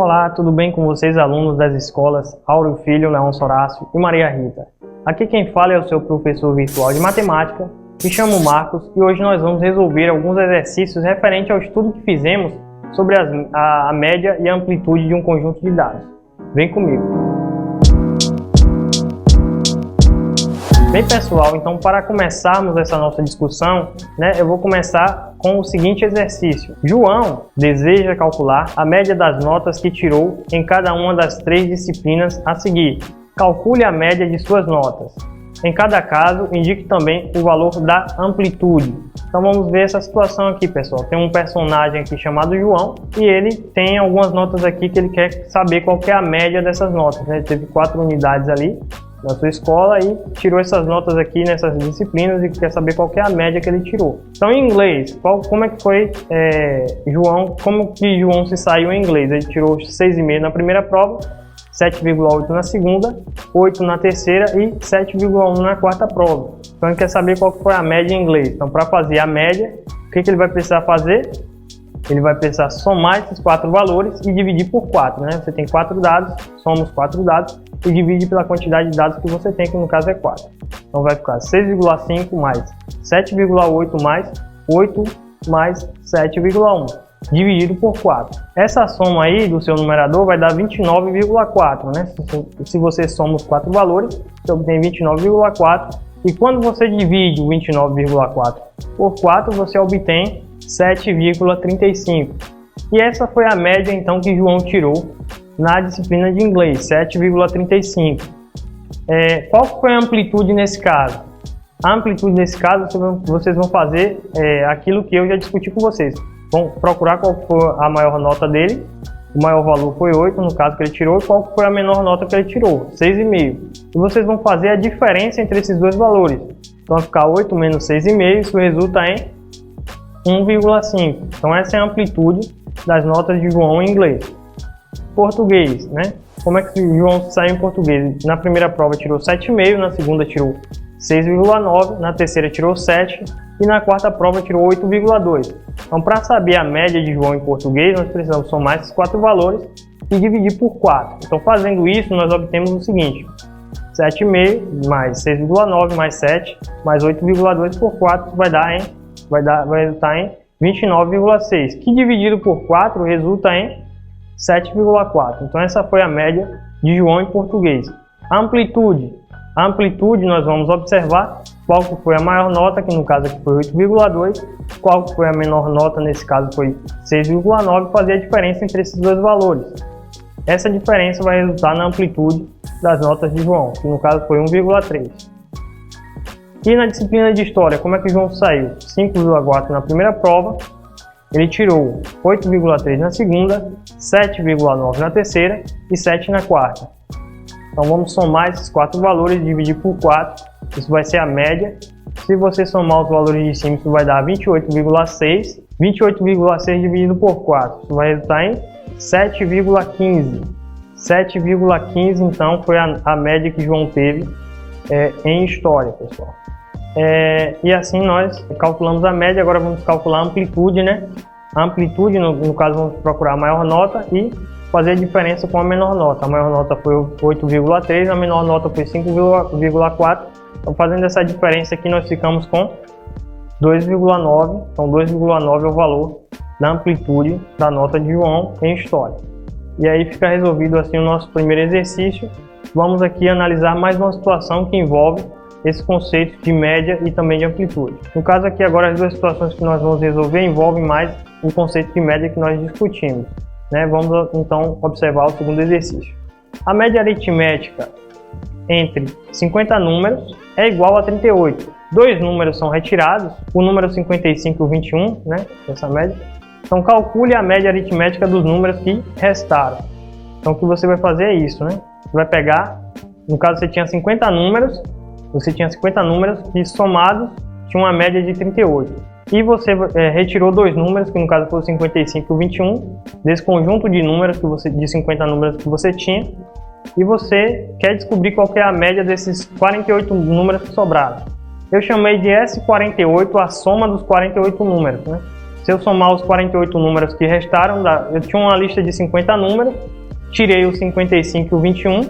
Olá, tudo bem com vocês, alunos das escolas Áureo Filho, Leôncio Horácio e Maria Rita? Aqui quem fala é o seu professor virtual de matemática, me chamo Marcos e hoje nós vamos resolver alguns exercícios referentes ao estudo que fizemos sobre a média e a amplitude de um conjunto de dados. Vem comigo! Bem pessoal, então para começarmos essa nossa discussão, eu vou começar com o seguinte exercício. João deseja calcular a média das notas que tirou em cada uma das 3 disciplinas a seguir. Calcule a média de suas notas. Em cada caso, indique também o valor da amplitude. Então vamos ver essa situação aqui, pessoal. Tem um personagem aqui chamado João e ele tem algumas notas aqui que ele quer saber qual que é a média dessas notas. Ele teve 4 unidades ali na sua escola e tirou essas notas aqui nessas disciplinas e quer saber qual que é a média que ele tirou. Então em inglês, como é que foi João, como que João se saiu em inglês? Ele tirou 6,5 na primeira prova, 7,8 na segunda, 8 na terceira e 7,1 na quarta prova. Então ele quer saber qual que foi a média em inglês. Então para fazer a média, o que ele vai precisar fazer? Ele vai precisar somar esses 4 valores e dividir por 4, Você tem 4 dados, soma os 4 dados e divide pela quantidade de dados que você tem, que no caso é 4. Então vai ficar 6,5 mais 7,8 mais 8 mais 7,1, dividido por 4. Essa soma aí do seu numerador vai dar 29,4, Se você soma os 4 valores, você obtém 29,4. E quando você divide o 29,4 por 4, você obtém 7,35. E essa foi a média então que João tirou na disciplina de inglês, 7,35. Qual foi a amplitude nesse caso? A amplitude nesse caso, vocês vão fazer aquilo que eu já discuti com vocês. Vão procurar qual foi a maior nota dele. O maior valor foi 8, no caso que ele tirou, e qual foi a menor nota que ele tirou? 6,5. E vocês vão fazer a diferença entre esses dois valores. Então vai ficar 8 menos 6,5, isso resulta em 1,5. Então essa é a amplitude das notas de João em inglês. Português, Como é que João saiu em português? Na primeira prova tirou 7,5, na segunda tirou 6,9, na terceira tirou 7 e na quarta prova tirou 8,2. Então para saber a média de João em português, nós precisamos somar esses 4 valores e dividir por 4. Então fazendo isso, nós obtemos o seguinte: 7,5 mais 6,9 mais 7 mais 8,2 por 4 vai resultar em 29,6, que dividido por 4 resulta em 7,4. Então essa foi a média de João em português. A amplitude nós vamos observar qual que foi a maior nota, que no caso aqui foi 8,2, qual que foi a menor nota, nesse caso foi 6,9, fazer a diferença entre esses dois valores. Essa diferença vai resultar na amplitude das notas de João, que no caso foi 1,3. E na disciplina de História, como é que João saiu? 5,4 na primeira prova, ele tirou 8,3 na segunda, 7,9 na terceira e 7 na quarta. Então vamos somar esses 4 valores e dividir por 4, isso vai ser a média. Se você somar os valores de cima, isso vai dar 28,6. 28,6 dividido por 4, isso vai resultar em 7,15. 7,15 então foi a média que João teve em História, pessoal. E assim nós calculamos a média. Agora vamos calcular a amplitude, A amplitude, no caso, vamos procurar a maior nota e fazer a diferença com a menor nota. A maior nota foi 8,3, a menor nota foi 5,4. Então fazendo essa diferença aqui, nós ficamos com 2,9. Então 2,9 é o valor da amplitude da nota de João em História. E aí fica resolvido assim o nosso primeiro exercício. Vamos aqui analisar mais uma situação que envolve esse conceito de média e também de amplitude. No caso aqui agora, as duas situações que nós vamos resolver envolvem mais o conceito de média que nós discutimos. Vamos então observar o segundo exercício. A média aritmética entre 50 números é igual a 38. 2 números são retirados, o número 55 e o 21, essa média. Então calcule a média aritmética dos números que restaram. Então o que você vai fazer é isso, Você vai pegar, no caso você tinha 50 números, que somados tinham uma média de 38. E você retirou 2 números, que no caso foi o 55 e o 21, desse conjunto de números de 50 números que você tinha, e você quer descobrir qual que é a média desses 48 números que sobraram. Eu chamei de S48 a soma dos 48 números, se eu somar os 48 números que restaram, eu tinha uma lista de 50 números, tirei os 55 e o 21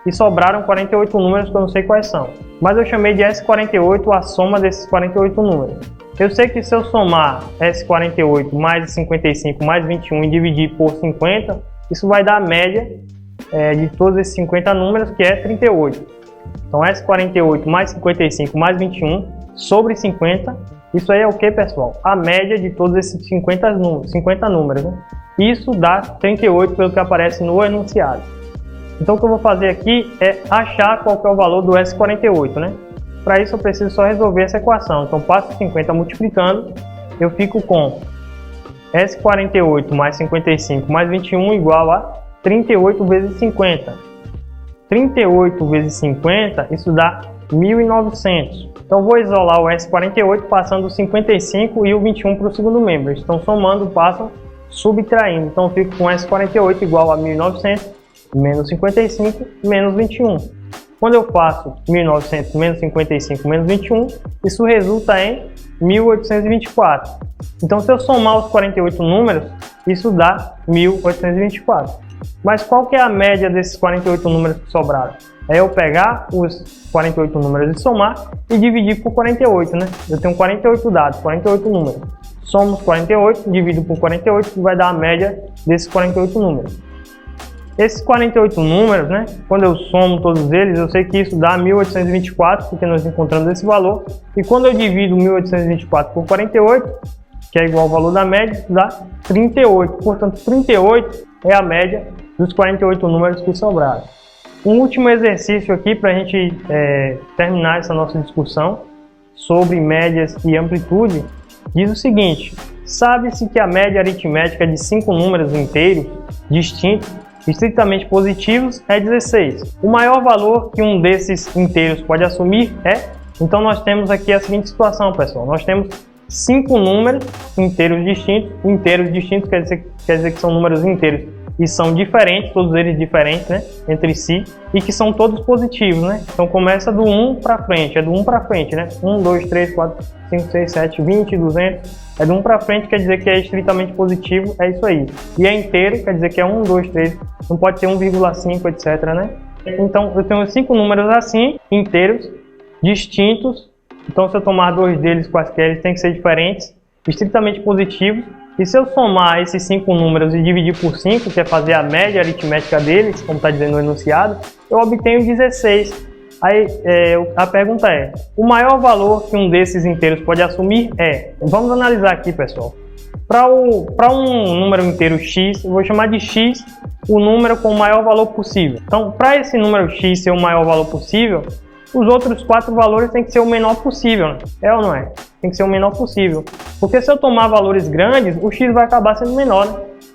e sobraram 48 números que eu não sei quais são. Mas eu chamei de S48 a soma desses 48 números. Eu sei que se eu somar S48 mais 55 mais 21 e dividir por 50, isso vai dar a média de todos esses 50 números, que é 38. Então S48 mais 55 mais 21 sobre 50, isso aí é o que, pessoal? A média de todos esses 50 números. Né? Isso dá 38 pelo que aparece no enunciado. Então o que eu vou fazer aqui é achar qual que é o valor do S48, né? Para isso eu preciso só resolver essa equação. Então passo 50 multiplicando, eu fico com S48 mais 55 mais 21 igual a 38 vezes 50. 38 vezes 50, isso dá 1.900. Então vou isolar o S48 passando o 55 e o 21 para o segundo membro. Estão somando, passam, subtraindo. Então eu fico com S48 igual a 1.900 menos 55 menos 21. Quando eu faço 1.900 menos 55 menos 21, isso resulta em 1.824. Então se eu somar os 48 números, isso dá 1.824. Mas qual que é a média desses 48 números que sobraram? É eu pegar os 48 números e somar e dividir por 48, né? Eu tenho 48 dados, 48 números. Somo os 48, divido por 48, que vai dar a média desses 48 números. Esses 48 números, né? Quando eu somo todos eles, eu sei que isso dá 1.824, porque nós encontramos esse valor. E quando eu divido 1.824 por 48, que é igual ao valor da média, isso dá 38. Portanto, 38 é a média dos 48 números que sobraram. Um último exercício aqui para a gente terminar essa nossa discussão sobre médias e amplitude, diz o seguinte: sabe-se que a média aritmética de 5 números inteiros distintos, estritamente positivos, é 16. O maior valor que um desses inteiros pode assumir é... Então nós temos aqui a seguinte situação, pessoal. Nós temos 5 números inteiros distintos. Inteiros distintos quer dizer que são números inteiros e são diferentes, todos eles diferentes, né, entre si, e que são todos positivos, né? Então começa do 1 para frente, é do 1 para frente, né? 1, 2, 3, 4, 5, 6, 7, 20, 200, é do 1 para frente, quer dizer que é estritamente positivo, é isso aí. E é inteiro, quer dizer que é 1, 2, 3, não pode ter 1,5, etc, né? Então eu tenho 5 números assim, inteiros, distintos. Então se eu tomar 2 deles quaisquer, eles têm que ser diferentes, estritamente positivos. E se eu somar esses 5 números e dividir por 5, que é fazer a média aritmética deles, como está dizendo no enunciado, eu obtenho 16. Aí a pergunta é, o maior valor que um desses inteiros pode assumir é... Vamos analisar aqui, pessoal. Para um número inteiro x, eu vou chamar de x o número com o maior valor possível. Então, para esse número x ser o maior valor possível, os outros 4 valores têm que ser o menor possível, né? É ou não é? Tem que ser o menor possível. Porque se eu tomar valores grandes, o x vai acabar sendo menor, né?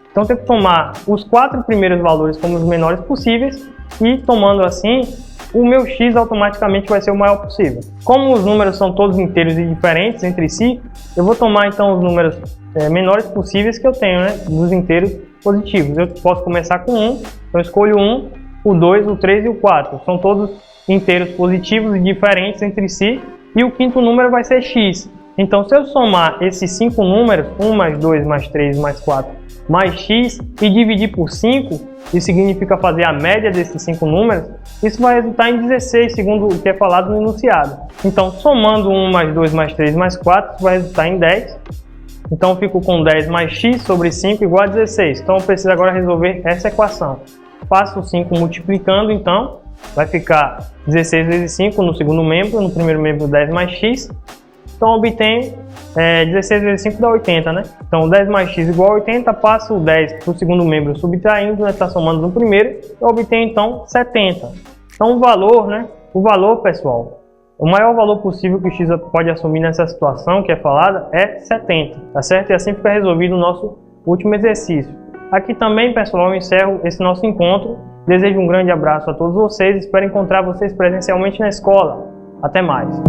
Então eu tenho que tomar os 4 primeiros valores como os menores possíveis e, tomando assim, o meu x automaticamente vai ser o maior possível. Como os números são todos inteiros e diferentes entre si, eu vou tomar então os números menores possíveis que eu tenho, né? Dos inteiros positivos. Eu posso começar com 1, então eu escolho 1, o 2, o 3 e o 4. São todos inteiros positivos e diferentes entre si, e o quinto número vai ser x. Então, se eu somar esses 5 números, 1 mais 2 mais 3 mais 4 mais x, e dividir por 5, isso significa fazer a média desses 5 números, isso vai resultar em 16, segundo o que é falado no enunciado. Então, somando 1 mais 2 mais 3 mais 4, isso vai resultar em 10. Então, eu fico com 10 mais x sobre 5 igual a 16. Então, eu preciso agora resolver essa equação. Faço 5 multiplicando, então, vai ficar 16 vezes 5 no segundo membro, no primeiro membro 10 mais x. Então obtenho 16 vezes 5 dá 80, né? Então 10 mais x igual a 80, passo o 10 para o segundo membro subtraindo, né? Está somando no primeiro, eu obtenho então 70. Então o valor, né? O valor, pessoal, o maior valor possível que o x pode assumir nessa situação que é falada é 70, tá certo? E assim fica resolvido o nosso último exercício. Aqui também, pessoal, eu encerro esse nosso encontro. Desejo um grande abraço a todos vocês, espero encontrar vocês presencialmente na escola. Até mais!